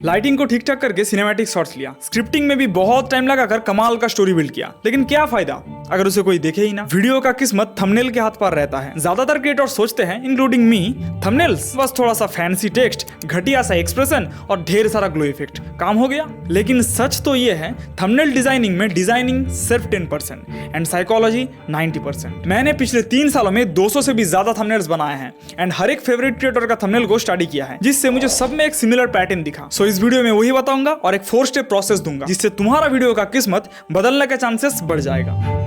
Lighting को ठीक ठाक करके सिनेमैटिक शॉट्स लिया, स्क्रिप्टिंग में भी बहुत टाइम लगाकर कमाल का स्टोरी बिल्ड किया, लेकिन क्या फायदा अगर उसे कोई देखे ही ना। वीडियो का किस्मत थंबनेल के हाथ पर रहता है। ज्यादातर क्रिएटर सोचते हैं, इंक्लूडिंग मी, थंबनेल्स बस थोड़ा सा फैंसी टेक्स्ट, घटिया सा एक्सप्रेशन और ढेर सारा ग्लो इफेक्ट, काम हो गया। लेकिन सच तो ये है, थंबनेल डिजाइनिंग में डिजाइनिंग सिर्फ 10% एंड साइकोलॉजी 90%। मैंने पिछले 3 सालों में 200 से भी ज्यादा थंबनेल्स बनाए हैं एंड हर एक फेवरेट क्रिएटर का थंबनेल को स्टडी किया है, जिससे मुझे सब में एक सिमिलर पैटर्न दिखा। सो इस वीडियो में वही बताऊंगा और एक 4 स्टेप प्रोसेस दूंगा, जिससे तुम्हारा वीडियो का किस्मत बदलने के चांसेस बढ़ जाएगा।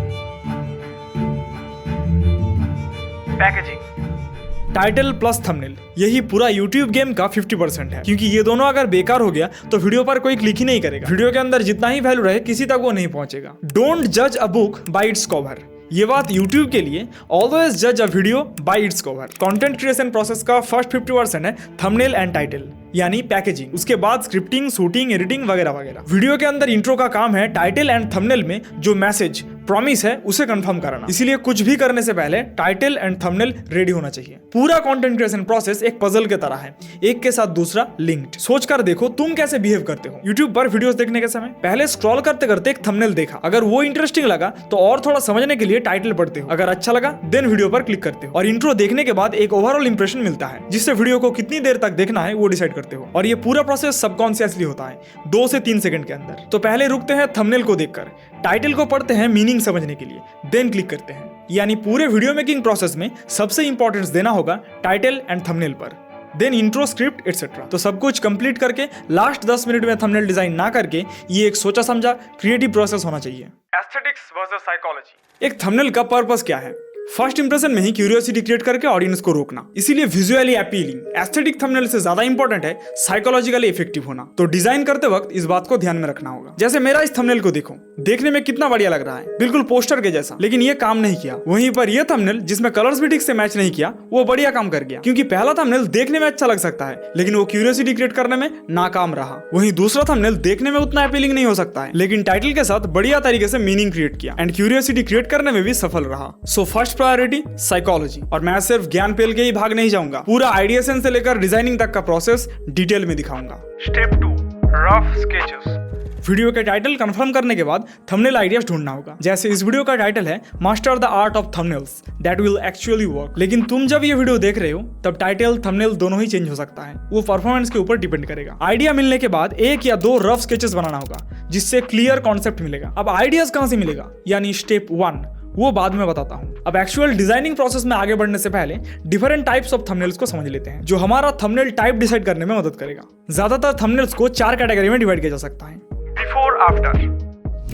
पैकेजिंग, टाइटल प्लस थंबनेल, यही पूरा YouTube गेम का 50% है, क्योंकि ये दोनों अगर बेकार हो गया तो वीडियो पर कोई क्लिक ही नहीं करेगा। वीडियो के अंदर जितना ही वैल्यू रहे, किसी तक वो नहीं पहुंचेगा। डोंट जज a book by its cover, ये बात YouTube के लिए। ऑलवेज जज a video bye its cover. Content creation process का फर्स्ट 50% है थंबनेल एंड टाइटल, यानी पैकेजिंग। उसके बाद स्क्रिप्टिंग, शूटिंग, एडिटिंग वगैरह वगैरह। वीडियो के अंदर इंट्रो का काम है टाइटल एंड थंबनेल में जो मैसेज प्रॉमिस है उसे कंफर्म कराना। इसीलिए कुछ भी करने से पहले टाइटल एंड थंबनेल रेडी होना चाहिए। पूरा कंटेंट क्रिएशन प्रोसेस एक पजल के तरह है, एक के साथ दूसरा लिंक्ड। सोचकर देखो तुम कैसे बिहेव करते हो। यूट्यूब पर वीडियोस देखने के समय पहले स्क्रॉल करते करते एक थंबनेल देखा, अगर वो इंटरेस्टिंग लगा तो और थोड़ा समझने के लिए टाइटल पढ़ते हो, अगर अच्छा लगा देन वीडियो पर क्लिक करते हो, और इंट्रो देखने के बाद एक ओवरऑल इंप्रेशन मिलता है, जिससे वीडियो को कितनी देर तक देखना है वो डिसाइड करते हो। और ये पूरा प्रोसेस सबकॉन्शियसली होता है 2 से 3 सेकंड के अंदर। तो पहले रुकते हैं थंबनेल को देखकर, टाइटल को पढ़ते हैं मीनिंग समझने के लिए, देन क्लिक करते हैं। यानी पूरे वीडियो मेकिंग प्रोसेस में सबसे इंपॉर्टेंस देना होगा टाइटल एंड थंबनेल पर, देन इंट्रो, स्क्रिप्ट एटसेट्रा। तो सब कुछ कंप्लीट करके लास्ट 10 मिनट में थंबनेल डिजाइन ना करके ये एक सोचा समझा क्रिएटिव प्रोसेस होना चाहिए। Aesthetics versus psychology. एक थंबनेल का पर्पस क्या है? फर्स्ट इंप्रेशन में ही क्यूरियोसिटी क्रिएट करके ऑडियंस को रोकना, इसीलिए विजुअली अपीलिंग। एस्थेटिक थंबनेल से ज्यादा इंपॉर्टेंट है साइकोलॉजिकली इफेक्टिव होना। तो डिजाइन करते वक्त इस बात को ध्यान में रखना होगा। जैसे मेरा इस थंबनेल को देखो, देखने में कितना बढ़िया लग रहा है, बिल्कुल पोस्टर के जैसा, लेकिन ये काम नहीं किया। वहीं पर ये थंबनेल जिसमें कलर्स भी ठीक से मैच नहीं किया, वो बढ़िया काम कर गया, क्योंकि पहला थंबनेल देखने में अच्छा लग सकता है लेकिन वो क्यूरियोसिटी क्रिएट करने में नाकाम रहा। वहीं दूसरा थंबनेल देखने में उतना अपीलिंग नहीं हो सकता है, लेकिन टाइटल के साथ बढ़िया तरीके से मीनिंग क्रिएट किया एंड क्यूरियोसिटी क्रिएट करने में भी सफल रहा। So first priority psychology. और मैं सिर्फ ज्ञान पेल के ही भाग नहीं जाऊंगा, पूरा आइडिएशन से लेकर डिजाइनिंग तक का प्रोसेस डिटेल में दिखाऊंगा। Step 2, rough sketches. वीडियो के टाइटल कंफर्म करने के बाद थंबनेल आइडियाज ढूंढना होगा। जैसे इस वीडियो का टाइटल है master the art of thumbnails that will actually work. लेकिन तुम जब ये वीडियो देख रहे हो तब टाइटल थंबनेल दोनों ही चेंज हो सकता है, वो परफॉर्मेंस के ऊपर डिपेंड करेगा। आइडिया मिलने के बाद 1 या 2 रफ स्केचेस बनाना होगा, जिससे क्लियर कॉन्सेप्ट मिलेगा। अब आइडियाज कहां से मिलेगा, यानी स्टेप 1, वो बाद में बताता हूं। अब एक्चुअल डिजाइनिंग प्रोसेस में आगे बढ़ने से पहले डिफरेंट टाइप्स ऑफ थंबनेल्स को समझ लेते हैं, जो हमारा थंबनेल टाइप डिसाइड करने में मदद करेगा। ज्यादातर थंबनेल्स को 4 कैटेगरी में डिवाइड किया जा सकता है।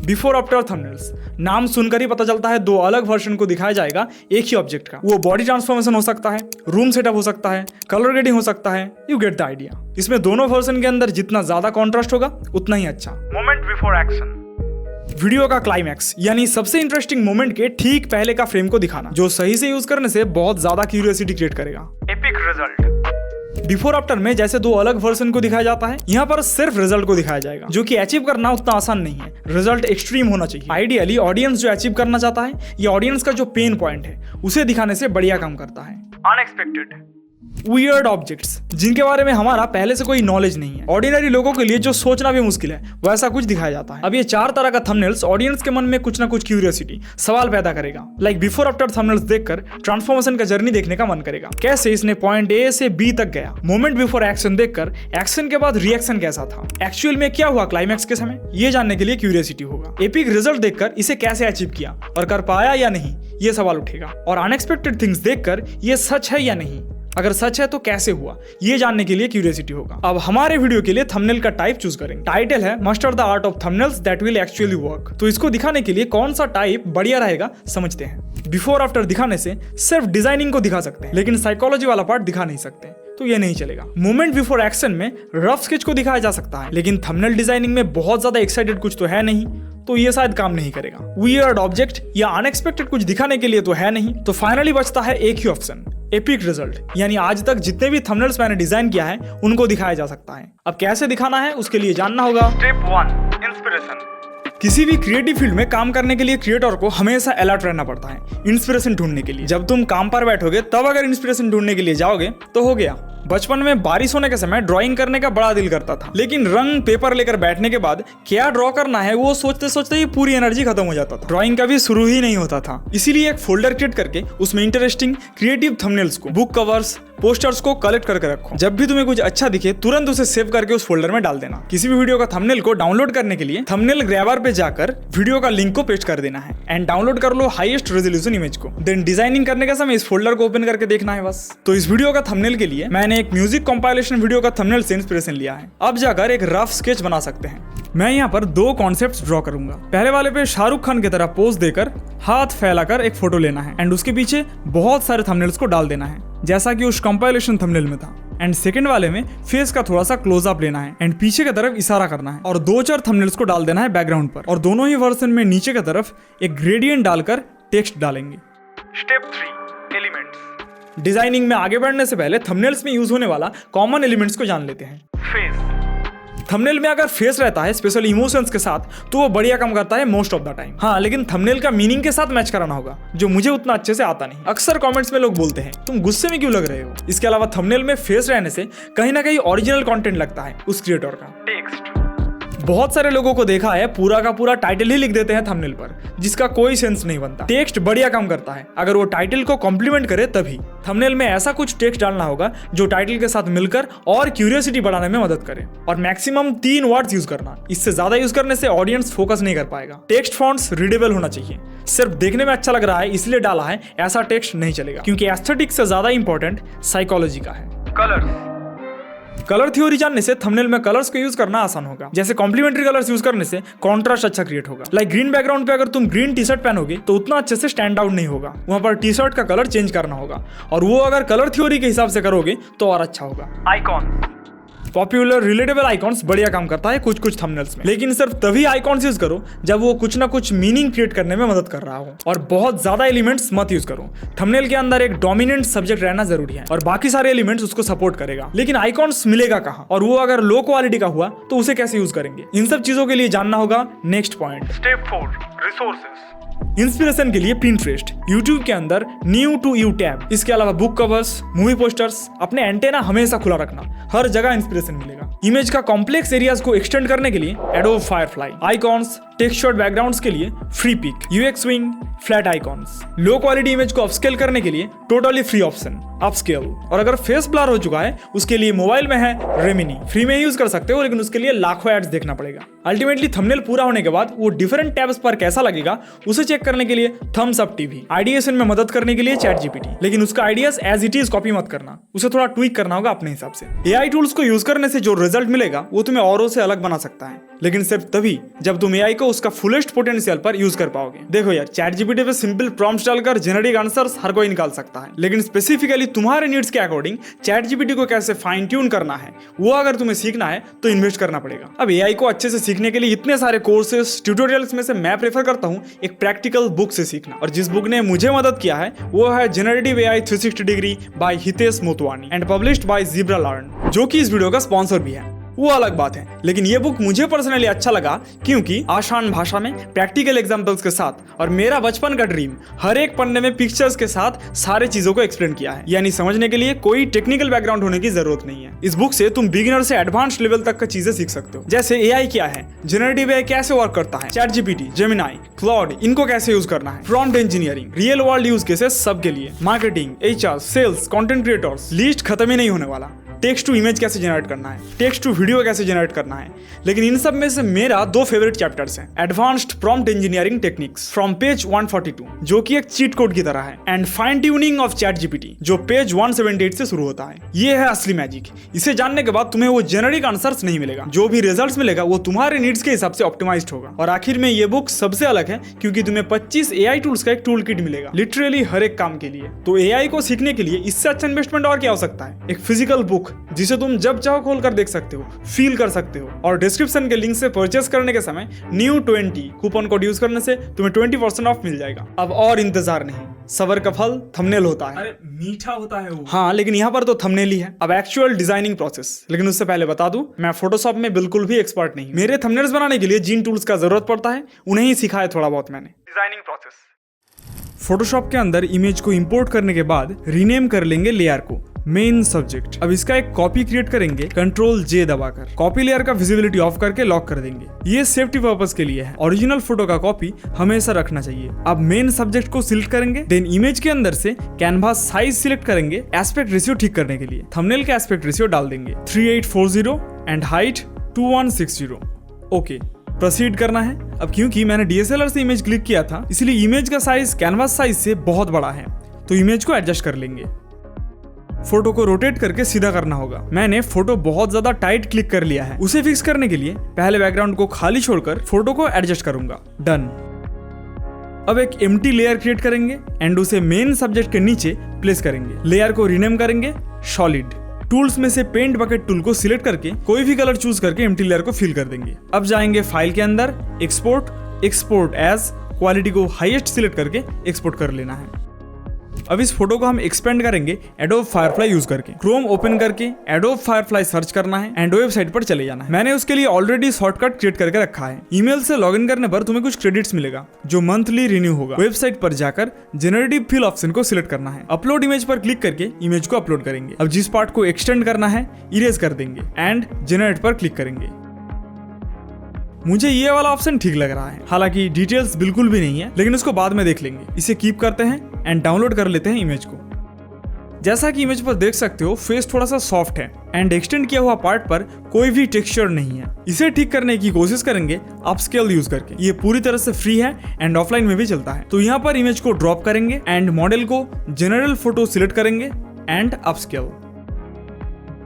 बिफोर आफ्टर थंबनेल्स, नाम सुनकर ही पता चलता है 2 अलग वर्जन को दिखाया जाएगा एक ही ऑब्जेक्ट का। वो बॉडी ट्रांसफॉर्मेशन हो सकता है, रूम सेटअप हो सकता है, कलर ग्रेडिंग हो सकता है, यू गेट द आइडिया। इसमें दोनों वर्जन के अंदर जितना ज्यादा कॉन्ट्रास्ट होगा उतना ही अच्छा। मोमेंट बिफोर एक्शन, वीडियो का क्लाइमैक्स, यानी सबसे इंटरेस्टिंग मोमेंट के ठीक पहले का फ्रेम को दिखाना, जो सही से यूज करने से बहुत ज्यादा क्यूरियोसिटी क्रिएट करेगा। Epic result. बिफोर आफ्टर में जैसे 2 अलग वर्जन को दिखाया जाता है, यहाँ पर सिर्फ रिजल्ट को दिखाया जाएगा, जो कि अचीव करना उतना आसान नहीं है। रिजल्ट एक्सट्रीम होना चाहिए। आइडियली ऑडियंस जो अचीव करना चाहता है या ऑडियंस का जो पेन पॉइंट है उसे दिखाने से बढ़िया काम करता है। अनएक्सपेक्टेड, वियर्ड ऑब्जेक्ट्स, जिनके बारे में हमारा पहले से कोई नॉलेज नहीं है, ऑर्डिनरी लोगों के लिए जो सोचना भी मुश्किल है, वैसा कुछ दिखाया जाता है। अब ये 4 तरह का थंबनेल्स ऑडियंस के मन में कुछ ना कुछ क्यूरियोसिटी, सवाल पैदा करेगा। लाइक बिफोर आफ्टर थंबनेल्स देखकर ट्रांसफॉर्मेशन का जर्नी देखने का मन करेगा, कैसे इसने पॉइंट ए से बी तक गया। मोमेंट बिफोर एक्शन देखकर एक्शन के बाद रिएक्शन कैसा था, एक्चुअल में क्या हुआ क्लाइमैक्स के समय, ये जानने के लिए क्यूरियोसिटी होगा। एपिक रिजल्ट देखकर इसे कैसे अचीव किया और कर पाया या नहीं, ये सवाल उठेगा। और अनएक्सपेक्टेड थिंग्स देखकर ये सच है या नहीं, अगर सच है तो कैसे हुआ, ये जानने के लिए क्यूरियोसिटी होगा। अब हमारे वीडियो के लिए थंबनेल का टाइप चूज करेंगे। टाइटल है master the art of thumbnails that will actually work. तो इसको दिखाने के लिए कौन सा टाइप बढ़िया रहेगा समझते हैं। बिफोर आफ्टर दिखाने से सिर्फ डिजाइनिंग को दिखा सकते हैं, लेकिन साइकोलॉजी वाला पार्ट दिखा नहीं सकते, तो ये नहीं चलेगा। मोमेंट बिफोर एक्शन में रफ स्केच को दिखाया जा सकता है, लेकिन थंबनेल डिजाइनिंग में बहुत ज्यादा एक्साइटेड कुछ तो है नहीं, तो ये शायद काम नहीं करेगा। वियर्ड ऑब्जेक्ट या अनएक्सपेक्टेड कुछ दिखाने के लिए तो है नहीं, तो फाइनली बचता है एक ही ऑप्शन, एपिक रिजल्ट, यानी आज तक जितने भी थंबनेल्स मैंने डिजाइन किया है उनको दिखाया जा सकता है। अब कैसे दिखाना है उसके लिए जानना होगा। Step 1, inspiration. किसी भी क्रिएटिव फील्ड में काम करने के लिए क्रिएटर को हमेशा अलर्ट रहना पड़ता है इंस्पिरेशन ढूंढने के लिए। जब तुम काम पर बैठोगे तब अगर इंस्पिरेशन ढूंढने के लिए जाओगे तो हो गया, बचपन में बारिश होने के समय ड्राइंग करने का बड़ा दिल करता था, लेकिन रंग पेपर लेकर बैठने के बाद क्या ड्रॉ करना है वो सोचते सोचते ही पूरी एनर्जी खत्म हो जाता था। ड्राइंग का भी शुरू ही नहीं होता था। इसीलिए एक फोल्डर क्रिएट करके उसमें इंटरेस्टिंग क्रिएटिव थंबनेल्स को, बुक कवर्स, पोस्टर्स को कलेक्ट करके रखो। जब भी तुम्हें कुछ अच्छा दिखे तुरंत उसे सेव करके उस फोल्डर में डाल देना। किसी भी वीडियो का थंबनेल को डाउनलोड करने के लिए थंबनेल ग्रैबर पे जाकर वीडियो का लिंक को पेस्ट कर देना है एंड डाउनलोड कर लो हाईएस्ट रेजोल्यूशन इमेज को। देन डिजाइनिंग करने के समय इस फोल्डर को ओपन करके देखना है बस। तो इस वीडियो का थंबनेल के लिए मैंने एक म्यूजिक कंपाइलेशन वीडियो का थंबनेल से इंस्पिरेशन लिया है। अब जाकर एक रफ स्केच बना सकते हैं। मैं यहाँ पर दो कॉन्सेप्ट्स ड्रॉ करूंगा। पहले वाले पे शाहरुख खान की तरह पोज देकर हाथ फैलाकर एक फोटो लेना है एंड उसके पीछे बहुत सारे थंबनेल्स को डाल देना है जैसा कि उस कंपाइलेशन थंबनेल में था। एंड सेकंड वाले में फेस का थोड़ा सा क्लोजअप लेना है एंड पीछे की तरफ इशारा करना है और 2-4 थंबनेल्स को डाल देना है बैकग्राउंड पर। और दोनों ही वर्जन में नीचे की तरफ एक ग्रेडियंट डालकर टेक्स्ट डालेंगे। Step 3 elements. डिजाइनिंग में आगे बढ़ने से पहले थंबनेल्स में यूज होने वाला कॉमन एलिमेंट्स को जान लेते हैं। फेस। थंबनेल में अगर फेस रहता है स्पेशली इमोशंस के साथ तो वो बढ़िया काम करता है मोस्ट ऑफ द टाइम। हाँ, लेकिन थंबनेल का मीनिंग के साथ मैच कराना होगा जो मुझे उतना अच्छे से आता नहीं। अक्सर कमेंट्स में लोग बोलते हैं तुम गुस्से में क्यों लग रहे हो। इसके अलावा थंबनेल में फेस रहने से कहीं ना कहीं ओरिजिनल कंटेंट लगता है उस क्रिएटर का। टेक्स्ट। बहुत सारे लोगों को देखा है पूरा का पूरा टाइटल ही लिख देते हैं थंबनेल पर जिसका कोई सेंस नहीं बनता। टेक्स्ट बढ़िया काम करता है अगर वो टाइटल को कॉम्प्लीमेंट करे तभी। थंबनेल में ऐसा कुछ टेक्स्ट डालना होगा जो टाइटल के साथ मिलकर और क्यूरियोसिटी बढ़ाने में मदद करे और मैक्सिमम 3 वर्ड्स यूज करना। इससे ज्यादा यूज करने से ऑडियंस फोकस नहीं कर पाएगा। टेक्स्ट फॉन्ट्स रीडेबल होना चाहिए। सिर्फ देखने में अच्छा लग रहा है इसलिए डाला है ऐसा टेक्स्ट नहीं चलेगा क्योंकि एस्थेटिक्स से ज्यादा इंपॉर्टेंट साइकोलॉजी का है। कलर थ्योरी जानने से थंबनेल में कलर्स को यूज करना आसान होगा। जैसे कॉम्प्लीमेंट्री कलर्स यूज करने से कॉन्ट्रास्ट अच्छा क्रिएट होगा। लाइक ग्रीन बैकग्राउंड पे अगर तुम ग्रीन टी शर्ट पहनोगे तो उतना अच्छे से स्टैंड आउट नहीं होगा। वहां पर टी शर्ट का कलर चेंज करना होगा और वो अगर कलर थ्योरी के हिसाब से करोगे तो और अच्छा होगा। आइकॉन। पॉपुलर रिलेटेबल आइकॉन्स बढ़िया काम करता है कुछ थंबनेल्स में, लेकिन सिर्फ तभी आइकॉन्स यूज करो जब वो कुछ ना कुछ मीनिंग क्रिएट करने में मदद कर रहा हो और बहुत ज्यादा एलिमेंट्स मत यूज करो। थंबनेल के अंदर एक डोमिनेंट सब्जेक्ट रहना जरूरी है और बाकी सारे एलिमेंट्स उसको सपोर्ट करेगा। लेकिन आइकॉन्स मिलेगा कहाँ और वो अगर लो क्वालिटी का हुआ तो उसे कैसे यूज करेंगे। इन सब चीजों के लिए जानना होगा next point. Step 4 resources. Inspiration के लिए पिंटरेस्ट, यूट्यूब के अंदर न्यू टू यू टैब। इसके अलावा बुक कवर्स, मूवी पोस्टर्स, अपने एंटेना हमेशा खुला रखना, हर जगह इंस्पिरेशन मिलेगा। इमेज का कॉम्प्लेक्स एरियाज को एक्सटेंड करने के लिए Adobe Firefly. Icons, textured backgrounds के लिए Freepik, UX swing, flat icons. Low quality image को अपस्केल करने के लिए टोटली फ्री ऑप्शन अपस्केल। और अगर फेस ब्लर हो चुका है उसके लिए मोबाइल में है रेमिनी, फ्री में यूज कर सकते हो लेकिन उसके लिए लाखों एड्स देखना पड़ेगा। अल्टीमेटली थंबनेल पूरा होने के बाद वो डिफरेंट टैब्स पर कैसा लगेगा उसे चेक करने के लिए थम्स अप टीवी, आइडिएशन में मदद करने के लिए चैट जीपीटी। लेकिन उसका ideas as it is copy मत करना, उसे थोड़ा ट्वीक करना होगा अपने हिसाब से। एआई टूल्स को यूज करने से जो रिजल्ट मिलेगा वो तुम्हें औरों से अलग बना सकता है, लेकिन सिर्फ तभी जब तुम एआई को उसका फुलेस्ट पोटेंशियल पर यूज कर पाओगे। देखो यार, चैट जीपीटी पे सिंपल प्रॉम्प्ट्स डालकर जेनेरिक आंसर्स हर कोई निकाल सकता है, लेकिन स्पेसिफिकली तुम्हारे नीड्स के अकॉर्डिंग चैट जीपीटी को कैसे फाइन ट्यून करना है वो अगर तुम्हें सीखना है तो इन्वेस्ट करना पड़ेगा। अब एआई को अच्छे से सीखने के लिए इतने सारे कोर्सेस, ट्यूटोरियल्स में से मैं प्रेफर करता हूँ एक प्रैक्टिकल बुक से सीखना। और जिस बुक ने मुझे मदद किया है वो है generative AI 360 degree by Hitesh Motwani and published by Zebra Learn, जो कि इस वीडियो का स्पॉन्सर भी है। वो अलग बात है, लेकिन ये बुक मुझे पर्सनली अच्छा लगा क्योंकि आसान भाषा में प्रैक्टिकल एग्जांपल्स के साथ और मेरा बचपन का ड्रीम हर एक पन्ने में पिक्चर्स के साथ सारे चीजों को एक्सप्लेन किया है। यानी समझने के लिए कोई टेक्निकल बैकग्राउंड होने की जरूरत नहीं है। इस बुक से तुम बिगिनर से एडवांस लेवल तक की चीजें सीख सकते हो, जैसे एआई क्या है, जनरेटिव एआई कैसे वर्क करता है, चैट जीपीटी, जेमिनाई, क्लाउड, इनको कैसे यूज करना है, prompt engineering, real world use cases सबके लिए, marketing, HR, sales, content creators, list खत्म ही नहीं होने वाला। टेक्स्ट टू इमेज कैसे जनरेट करना है, टेक्स्ट टू वीडियो कैसे जनरेट करना है। लेकिन इन सब में से मेरा 2 फेवरेट चैप्टर्स हैं, advanced prompt engineering techniques from page 142 जो कि एक चीट कोड की तरह है, and fine tuning of ChatGPT जो पेज 178 से शुरू होता है। ये है असली मैजिक। इसे जानने के बाद तुम्हें वो जेनेरिक आंसर्स नहीं मिलेगा, जो भी रिजल्ट्स मिलेगा वो तुम्हारे नीड्स के हिसाब से ऑप्टिमाइज्ड होगा। और आखिर में ये बुक सबसे अलग है क्योंकि तुम्हें 25 एआई टूल्स का एक टूल किट मिलेगा, लिटरली हर एक काम के लिए। तो एआई को सीखने के लिए इससे अच्छा इन्वेस्टमेंट और क्या हो सकता है। एक फिजिकल बुक जिसे तुम जब चाहो खोल कर देख सकते हो, फील कर सकते हो, और डिस्क्रिप्शन के लिंक से परचेस करने के समय NEW20 कूपन कोड यूज करने से तुम्हें 20% ऑफ मिल जाएगा। अब और इंतजार नहीं, सबर का फल थंबनेल होता है। अरे मीठा होता है वो। हाँ, लेकिन यहाँ पर तो थंबनेल ही है। अब एक्चुअल डिजाइनिंग प्रोसेस, लेकिन उससे पहले बता दूं मैं फोटोशॉप में बिल्कुल भी एक्सपर्ट नहीं। मेरे थंबनेल्स बनाने के लिए जिन टूल्स का जरूरत पड़ता है उन्हें ही सिखाया थोड़ा बहुत मैंने। डिजाइनिंग प्रोसेस, फोटोशॉप के अंदर इमेज को इंपोर्ट करने के बाद रीनेम कर लेंगे लेयर को, मेन सब्जेक्ट। अब इसका एक कॉपी क्रिएट करेंगे कंट्रोल जे दबाकर। कॉपी लेयर का विजिबिलिटी ऑफ करके लॉक कर देंगे। ये सेफ्टी पर्पस के लिए है। ओरिजिनल फोटो का कॉपी हमेशा रखना चाहिए। अब मेन सब्जेक्ट को सिलेक्ट करेंगे, देन इमेज के अंदर से कैनवास साइज सिलेक्ट करेंगे एस्पेक्ट रेशियो ठीक करने के लिए। थंबनेल का एस्पेक्ट रेशियो डाल देंगे 3840 एंड हाइट 2160। ओके, प्रोसीड करना है। अब क्योंकि मैंने DSLR से इमेज क्लिक किया था इसलिए इमेज का साइज कैनवास साइज से बहुत बड़ा है, तो इमेज को एडजस्ट कर लेंगे। फोटो को रोटेट करके सीधा करना होगा। मैंने फोटो बहुत ज्यादा टाइट क्लिक कर लिया है। उसे फिक्स करने के लिए पहले बैकग्राउंड को खाली छोड़कर फोटो को एडजस्ट करूंगा। डन। अब एक एम्प्टी लेयर क्रिएट करेंगे एंड उसे मेन सब्जेक्ट के नीचे प्लेस करेंगे। लेयर को रीनेम करेंगे सॉलिड। टूल्स में से पेंट बकेट टूल को सिलेक्ट करके कोई भी कलर चूज करके एम्प्टी लेयर को फिल कर देंगे। अब जाएंगे फाइल के अंदर, एक्सपोर्ट एज, क्वालिटी को हाईएस्ट सिलेक्ट करके एक्सपोर्ट कर लेना है। अब इस फोटो को हम एक्सपेंड करेंगे एडोब फायरफ्लाई यूज करके। क्रोम ओपन करके एडोब फायरफ्लाई सर्च करना है एंड वेबसाइट पर चले जाना है। मैंने उसके लिए ऑलरेडी शॉर्टकट क्रिएट करके रखा है। ईमेल से लॉगिन करने पर तुम्हें कुछ क्रेडिट्स मिलेगा जो मंथली रिन्यू होगा। वेबसाइट पर जाकर जेनरेटिव फिल ऑप्शन को सिलेक्ट करना है। अपलोड इमेज पर क्लिक करके इमेज को अपलोड करेंगे। अब जिस पार्ट को एक्सटेंड करना है इरेज कर देंगे एंड जेनरेट पर क्लिक करेंगे। मुझे ये वाला ऑप्शन ठीक लग रहा है, हालांकि डिटेल्स बिल्कुल भी नहीं है, लेकिन उसको बाद में देख लेंगे। इसे कीप करते हैं एंड डाउनलोड कर लेते हैं इमेज को। जैसा कि इमेज पर देख सकते हो फेस थोड़ा सा सॉफ्ट है एंड एक्सटेंड किया हुआ पार्ट पर कोई भी टेक्सचर नहीं है। इसे ठीक करने की कोशिश करेंगे अपस्केल यूज करके। ये पूरी तरह से फ्री है एंड ऑफलाइन में भी चलता है। तो यहाँ पर इमेज को ड्रॉप करेंगे एंड मॉडल को जनरल फोटो सिलेक्ट करेंगे एंड अपस्केल।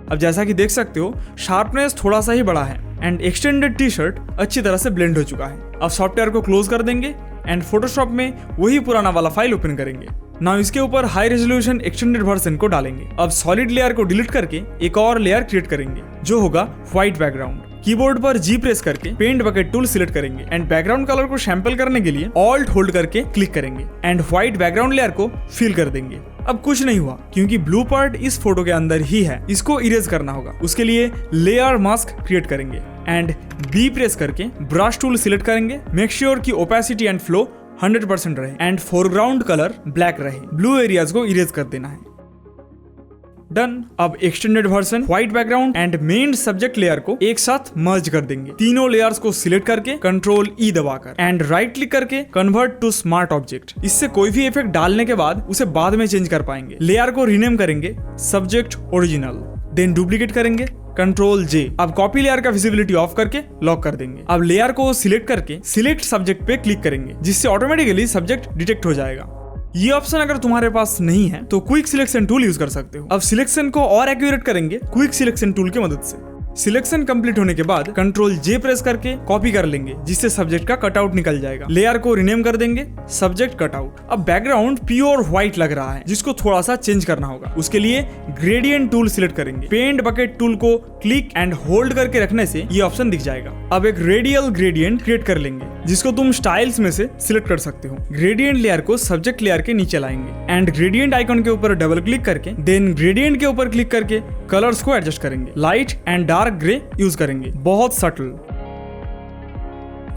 अब जैसा कि देख सकते हो शार्पनेस थोड़ा सा ही बड़ा है एंड एक्सटेंडेड टी शर्ट अच्छी तरह से ब्लेंड हो चुका है। अब सॉफ्टवेयर को क्लोज कर देंगे एंड फोटोशॉप में वही पुराना वाला फाइल ओपन करेंगे। नाउ इसके ऊपर हाई रेजोल्यूशन एक्सटेंडेड वर्जन को डालेंगे। अब सॉलिड लेयर को डिलीट करके एक और लेयर क्रिएट करेंगे जो होगा व्हाइट बैकग्राउंड। कीबोर्ड पर G प्रेस करके पेंट बकेट टूल सिलेक्ट करेंगे एंड बैकग्राउंड कलर को सैंपल करने के लिए ऑल्ट होल्ड करके क्लिक करेंगे एंड व्हाइट बैकग्राउंड लेयर को फिल कर देंगे। अब कुछ नहीं हुआ क्योंकि ब्लू पार्ट इस फोटो के अंदर ही है, इसको इरेज करना होगा। उसके लिए लेयर मास्क क्रिएट करेंगे एंड B प्रेस करके ब्रश टूल सिलेक्ट करेंगे। मेक श्योर कि ओपेसिटी एंड फ्लो 100% रहे एंड फोरग्राउंड कलर ब्लैक रहे। ब्लू एरियाज को इरेज कर देना है। डन। अब extended version, white background and main subject layer को एक साथ मर्ज कर देंगे। तीनों लेयर्स को सिलेक्ट करके कंट्रोल E दबाकर एंड राइट क्लिक करके कन्वर्ट टू स्मार्ट ऑब्जेक्ट। इससे कोई भी इफेक्ट डालने के बाद उसे बाद में चेंज कर पाएंगे। लेयर को रीनेम करेंगे सब्जेक्ट ओरिजिनल, देन डुप्लीकेट करेंगे कंट्रोल J। अब कॉपी लेयर का विजिबिलिटी ऑफ करके लॉक कर देंगे। अब लेयर को सिलेक्ट करके सिलेक्ट सब्जेक्ट पे क्लिक करेंगे जिससे ऑटोमेटिकली सब्जेक्ट डिटेक्ट हो जाएगा। ये ऑप्शन अगर तुम्हारे पास नहीं है तो क्विक सिलेक्शन टूल यूज कर सकते हो। अब सिलेक्शन को और एक्यूरेट करेंगे क्विक सिलेक्शन टूल की मदद से। सिलेक्शन कंप्लीट होने के बाद कंट्रोल J प्रेस करके कॉपी कर लेंगे जिससे सब्जेक्ट का कटआउट निकल जाएगा। लेयर को रीनेम कर देंगे सब्जेक्ट कटआउट। अब बैकग्राउंड प्योर व्हाइट लग रहा है जिसको थोड़ा सा चेंज करना होगा। उसके लिए ग्रेडियंट टूल सिलेक्ट करेंगे। पेंट बकेट टूल को क्लिक एंड होल्ड करके रखने से ये ऑप्शन दिख जाएगा। अब एक रेडियल ग्रेडियंट क्रिएट कर लेंगे जिसको तुम स्टाइल्स में से सिलेक्ट कर सकते हो। ग्रेडियंट लेयर को सब्जेक्ट लेयर के नीचे लाएंगे एंड ग्रेडियंट आइकन के ऊपर डबल क्लिक करके देन ग्रेडियंट के ऊपर क्लिक करके कलर्स को एडजस्ट करेंगे। Light and dark grey use करेंगे, बहुत सटल।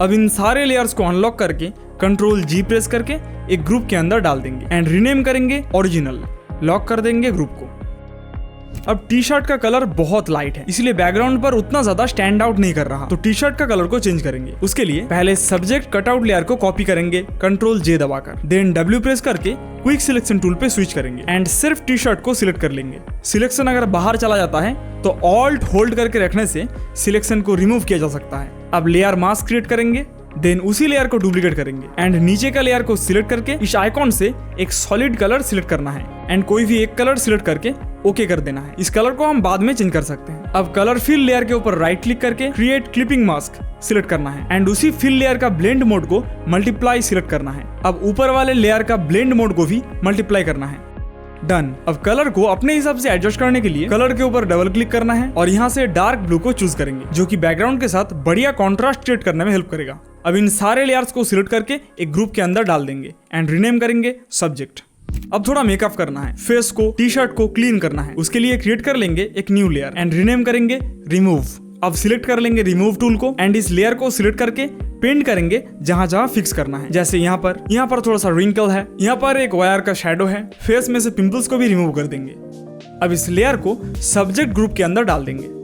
अब इन सारे लेयर्स को अनलॉक करके कंट्रोल G प्रेस करके एक ग्रुप के अंदर डाल देंगे एंड रीनेम करेंगे ओरिजिनल। लॉक कर देंगे ग्रुप को। अब टी शर्ट का कलर बहुत लाइट है इसलिए बैकग्राउंड पर उतना ज्यादा स्टैंड आउट नहीं कर रहा, तो टी शर्ट का कलर को चेंज करेंगे। उसके लिए पहले सब्जेक्ट कटआउट लेयर को कॉपी करेंगे कंट्रोल J दबाकर, देन W प्रेस करके क्विक सिलेक्शन टूल पे स्विच करेंगे एंड सिर्फ टी शर्ट को सिलेक्ट कर लेंगे। सिलेक्शन अगर बाहर चला जाता है तो ऑल्ट होल्ड करके रखने से सिलेक्शन को रिमूव किया जा सकता है। अब लेयर मास्क क्रिएट करेंगे, देन उसी लेयर को डुप्लीकेट करेंगे एंड नीचे का लेयर को सिलेक्ट करके इस आइकॉन से एक सॉलिड कलर सिलेक्ट करना है एंड कोई भी एक कलर सिलेक्ट करके ओके कर देना है। इस कलर को हम बाद में चेंज कर सकते हैं। अब कलर फिल लेयर के ऊपर राइट क्लिक करके क्रिएट क्लिपिंग मास्क सिलेक्ट करना है एंड उसी फिल लेयर का ब्लेंड मोड को मल्टीप्लाई सिलेक्ट करना है। अब ऊपर वाले लेयर का ब्लेंड मोड को भी मल्टीप्लाई करना है। डन। अब कलर को अपने हिसाब से एडजस्ट करने के लिए कलर के ऊपर डबल क्लिक करना है और यहाँ से डार्क ब्लू को चूज करेंगे जो कि बैकग्राउंड के साथ बढ़िया कॉन्ट्रास्ट क्रिएट करने में हेल्प करेगा। अब इन सारे लेयर्स को सिलेक्ट करके एक ग्रुप के अंदर डाल देंगे एंड रीनेम करेंगे सब्जेक्ट। अब थोड़ा मेकअप करना है, फेस को टी शर्ट को क्लीन करना है। उसके लिए क्रिएट कर लेंगे एक न्यू लेयर एंड रीनेम करेंगे रिमूव। अब सिलेक्ट कर लेंगे रिमूव टूल को एंड इस लेयर को सिलेक्ट करके पेंट करेंगे जहां जहां फिक्स करना है। जैसे यहाँ पर थोड़ा सा रिंकल है, यहाँ पर एक वायर का शैडो है। फेस में से पिंपल्स को भी रिमूव कर देंगे। अब इस लेयर को सब्जेक्ट ग्रुप के अंदर डाल देंगे।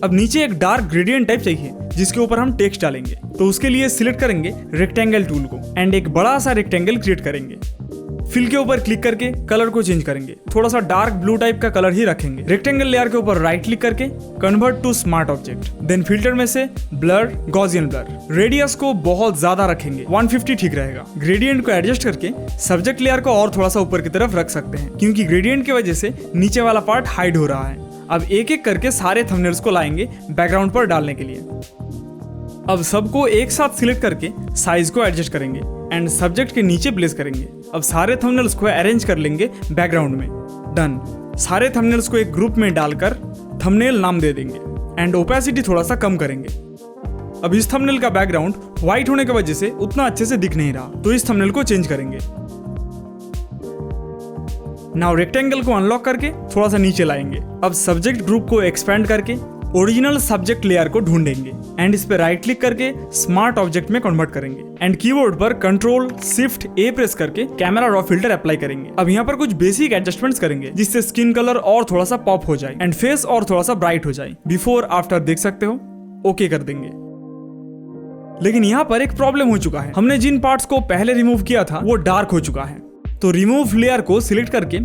अब नीचे एक डार्क ग्रेडियंट टाइप चाहिए जिसके ऊपर हम टेक्स्ट डालेंगे, तो उसके लिए सिलेक्ट करेंगे रेक्टेंगल टूल को एंड एक बड़ा सा रेक्टेंगल क्रिएट करेंगे। फिल के ऊपर क्लिक करके कलर को चेंज करेंगे, थोड़ा सा डार्क ब्लू टाइप का कलर ही रखेंगे। रेक्टेंगल लेयर के ऊपर राइट क्लिक करके convert to smart object, then filter में से ब्लर, गॉसियन ब्लर। रेडियस को बहुत ज्यादा रखेंगे, 150 ठीक रहेगा। ग्रेडियंट को एडजस्ट करके सब्जेक्ट लेयर को और थोड़ा सा ऊपर की तरफ रख सकते हैं क्योंकि ग्रेडियंट की वजह से नीचे वाला पार्ट हाइड हो रहा है। अब एक एक करके सारे थंबनेल्स को लाएंगे बैकग्राउंड पर डालने के लिए। अब सबको एक साथ सिलेक्ट करके साइज को एडजस्ट करेंगे एंड सब्जेक्ट के नीचे प्लेस करेंगे। अब सारे थंबनेल्स को अरेंज कर लेंगे बैकग्राउंड में। डन। सारे थंबनेल्स को एक ग्रुप में डालकर थंबनेल नाम दे देंगे एंड ओपेसिटी थोड़ा सा कम करेंगे। अब इस थंबनेल का बैकग्राउंड व्हाइट होने की वजह से उतना अच्छे से दिख नहीं रहा, तो इस थंबनेल को चेंज करेंगे। नाउ रेक्टेंगल को अनलॉक करके थोड़ा सा नीचे लाएंगे। अब सब्जेक्ट ग्रुप को एक्सपेंड करके ओरिजिनल सब्जेक्ट लेयर को ढूंढेंगे एंड इस पे राइट क्लिक करके स्मार्ट ऑब्जेक्ट में कन्वर्ट करेंगे एंड कीबोर्ड पर Ctrl+Shift+A प्रेस करके कैमरा रॉ फिल्टर अप्लाई करेंगे। अब यहाँ पर कुछ बेसिक एडजस्टमेंट्स करेंगे जिससे स्किन कलर और थोड़ा सा पॉप हो जाए एंड फेस और थोड़ा सा ब्राइट हो जाए। बिफोर आफ्टर देख सकते हो, ओके कर देंगे। लेकिन यहाँ पर एक प्रॉब्लम हो चुका है, हमने जिन पार्ट्स को पहले रिमूव किया था वो डार्क हो चुका है। तो रिमूव लेयर को सिलेक्ट करके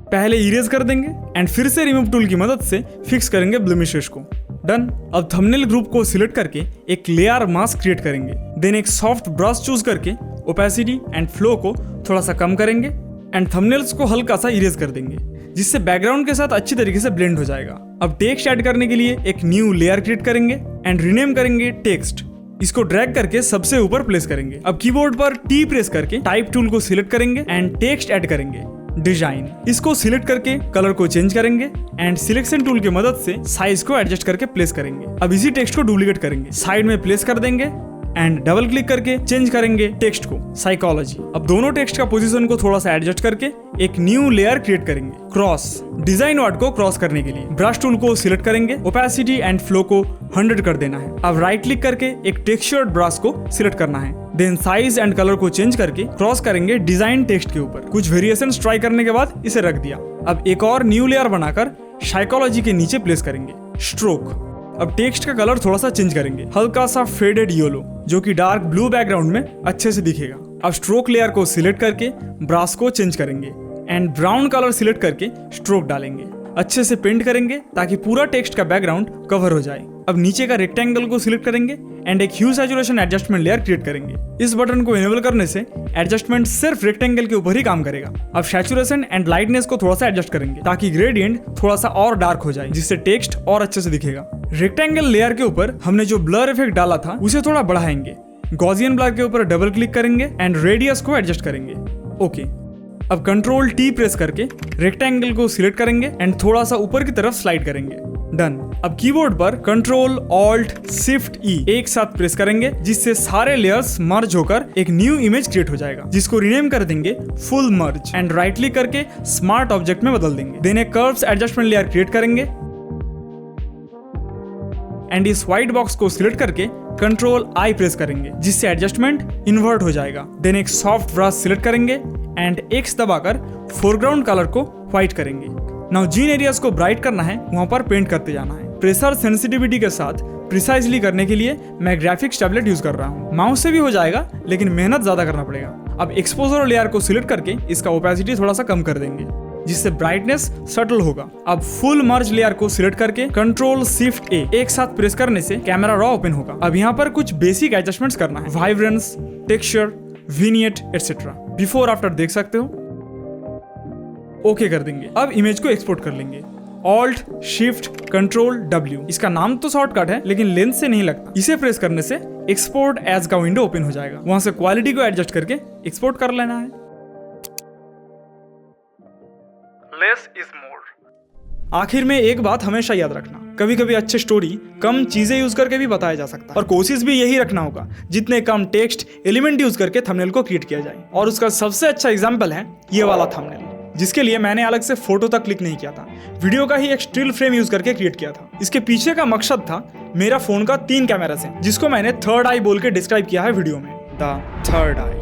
पहले इरेज कर देंगे एंड फिर से रिमूव टूल की मदद से फिक्स करेंगे ब्लेमिशेस को। डन। अब थंबनेल ग्रुप को सिलेक्ट करके एक लेयर मास्क क्रिएट करेंगे, देन एक सॉफ्ट ब्रश चूज करके ओपेसिटी एंड फ्लो को थोड़ा सा कम करेंगे एंड थंबनेल्स को हल्का सा इरेज कर देंगे जिससे बैकग्राउंड के साथ अच्छी तरीके से ब्लेंड हो जाएगा। अब टेक्स्ट ऐड करने के लिए एक न्यू लेयर क्रिएट करेंगे एंड रीनेम करेंगे टेक्स्ट। इसको ड्रैग करके सबसे ऊपर प्लेस करेंगे। अब कीबोर्ड पर टी प्रेस करके टाइप टूल को सिलेक्ट करेंगे एंड टेक्स्ट ऐड करेंगे, डिजाइन। इसको सिलेक्ट करके कलर को चेंज करेंगे एंड सिलेक्शन टूल की मदद से साइज को एडजस्ट करके प्लेस करेंगे। अब इसी टेक्स्ट को डुप्लीकेट करेंगे, साइड में प्लेस कर देंगे एंड डबल क्लिक करके चेंज करेंगे टेक्स्ट को साइकोलॉजी। अब दोनों टेक्स्ट का पोजीशन को थोड़ा सा एडजस्ट करके एक न्यू लेयर क्रिएट करेंगे, क्रॉस। डिजाइन वर्ड को क्रॉस करने के लिए ब्रश टूल को सिलेक्ट करेंगे, ओपेसिटी एंड फ्लो को 100 कर देना है। अब राइट क्लिक करके एक टेक्सचर्ड ब्रश को सिलेक्ट करना है, देन साइज एंड कलर को चेंज करके क्रॉस करेंगे डिजाइन टेक्स्ट के ऊपर। कुछ वेरिएशन ट्राई करने के बाद इसे रख दिया। अब एक और न्यू लेयर बनाकर साइकोलॉजी के नीचे प्लेस करेंगे, स्ट्रोक। अब टेक्स्ट का कलर थोड़ा सा चेंज करेंगे, हल्का सा फेडेड येलो जो कि डार्क ब्लू बैकग्राउंड में अच्छे से दिखेगा। अब स्ट्रोक लेयर को सिलेक्ट करके ब्रश को चेंज करेंगे एंड ब्राउन कलर सिलेक्ट करके स्ट्रोक डालेंगे, अच्छे से पेंट करेंगे ताकि पूरा टेक्स्ट का बैकग्राउंड कवर हो जाए। अब नीचे का रेक्टेंगल को सिलेक्ट करेंगे एंड एक ह्यू सैचुरेशन एडजस्टमेंट लेयर क्रिएट करेंगे। इस बटन को इनेबल करने से एडजस्टमेंट सिर्फ रेक्टेंगल के ऊपर ही काम करेगा। अब सैचुरेशन एंड लाइटनेस को थोड़ा सा एडजस्ट करेंगे ताकि ग्रेडियंट थोड़ा सा और डार्क हो जाए, जिससे टेक्स्ट और अच्छे से दिखेगा। रेक्टेंगल लेयर के ऊपर हमने जो ब्लर इफेक्ट डाला था उसे थोड़ा बढ़ाएंगे, गॉसियन ब्लर के ऊपर डबल क्लिक करेंगे एंड रेडियस को एडजस्ट करेंगे, ओके। अब Ctrl+T प्रेस करके रेक्टेंगल को सिलेक्ट करेंगे एंड थोड़ा सा ऊपर की तरफ स्लाइड करेंगे, डन। अब कीबोर्ड पर Ctrl+Alt+Shift+E एक साथ प्रेस करेंगे जिससे सारे लेयर्स मर्ज होकर एक न्यू इमेज क्रिएट हो जाएगा, जिसको रीनेम कर देंगे full merge and right click करके स्मार्ट ऑब्जेक्ट में बदल देंगे। देन एक कर्व्स एडजस्टमेंट लेयर क्रिएट करेंगे एंड इस व्हाइट बॉक्स को सिलेक्ट करके Ctrl+I प्रेस करेंगे जिससे एडजस्टमेंट इन्वर्ट हो जाएगा। देन एक सॉफ्ट ब्रश सिलेक्ट करेंगे एंड X दबाकर फोरग्राउंड कलर को व्हाइट करेंगे। नाउ जिन एरियाज को ब्राइट करना है वहां पर पेंट करते जाना है। प्रेशर सेंसिटिविटी के साथ प्रिसाइजली करने के लिए मैं ग्राफिक्स टैबलेट यूज कर रहा हूँ। माउस से भी हो जाएगा लेकिन मेहनत ज्यादा करना पड़ेगा। अब एक्सपोजर लेयर को सिलेक्ट करके इसका ओपेसिटी थोड़ा सा कम कर देंगे जिससे ब्राइटनेस सटल होगा। अब फुल मर्ज लेयर को सिलेक्ट करके Ctrl+Shift+A एक साथ प्रेस करने से कैमरा रॉ ओपन होगा। अब यहाँ पर कुछ बेसिक एडजस्टमेंट्स करना है, vibrance, texture, vignette etcetera. Before after देख सकते हो, ओके कर देंगे। अब इमेज को एक्सपोर्ट कर लेंगे, Alt+Shift+Ctrl+W। इसका नाम तो शॉर्टकट है लेकिन लेंथ से नहीं लगता। इसे प्रेस करने से एक्सपोर्ट एज का विंडो ओपन हो जाएगा, वहां से क्वालिटी को एडजस्ट करके एक्सपोर्ट कर लेना है। Less is more. आखिर में एक बात हमेशा याद रखना, कभी कभी अच्छे स्टोरी कम चीजें यूज करके भी बताया जा सकता है और कोशिश भी यही रखना होगा जितने कम टेक्स्ट एलिमेंट यूज करके थंबनेल को क्रिएट किया जाए। और उसका सबसे अच्छा एग्जांपल है ये वाला थंबनेल, जिसके लिए मैंने अलग से फोटो तक क्लिक नहीं किया था, वीडियो का ही एक स्टिल फ्रेम यूज करके क्रिएट किया था। इसके पीछे का मकसद था मेरा फोन का 3 कैमरा से, जिसको मैंने थर्ड आई बोल के डिस्क्राइब किया है वीडियो में, द थर्ड आई।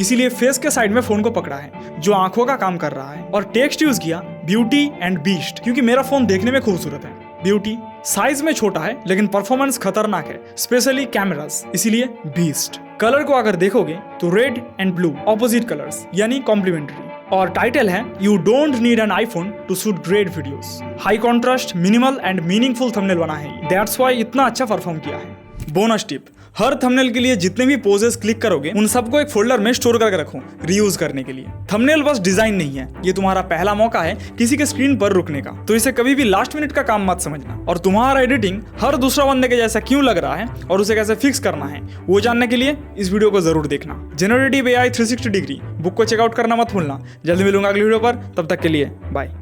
इसीलिए फेस के साइड में फोन को पकड़ा है, जो आंखों का काम कर रहा है। और टेक्स्ट यूज किया ब्यूटी एंड बीस्ट, क्योंकि मेरा फोन देखने में खूबसूरत है। ब्यूटी साइज में छोटा है लेकिन परफॉर्मेंस खतरनाक है, स्पेशली कैमरास, इसीलिए बीस्ट। कलर को अगर देखोगे तो red and blue opposite colours यानी कॉम्प्लीमेंट्री। और टाइटल है you don't need an iPhone to shoot great videos. High contrast, minimal and meaningful thumbnail बना है, दैट्स व्हाई इतना अच्छा परफॉर्म किया है। बोनस टिप, हर थंबनेल के लिए जितने भी पोजेस क्लिक करोगे उन सबको एक फोल्डर में स्टोर करके रखो रीयूज करने के लिए। थंबनेल बस डिजाइन नहीं है, ये तुम्हारा पहला मौका है किसी के स्क्रीन पर रुकने का, तो इसे कभी भी लास्ट मिनट का काम मत समझना। और तुम्हारा एडिटिंग हर दूसरा बंदे के जैसा क्यों लग रहा है और उसे कैसे फिक्स करना है वो जानने के लिए इस वीडियो को जरूर देखना। जनरेटिव AI 360 डिग्री बुक को चेकआउट करना मत भूलना। जल्दी मिलूंगा अगली वीडियो पर, तब तक के लिए बाय।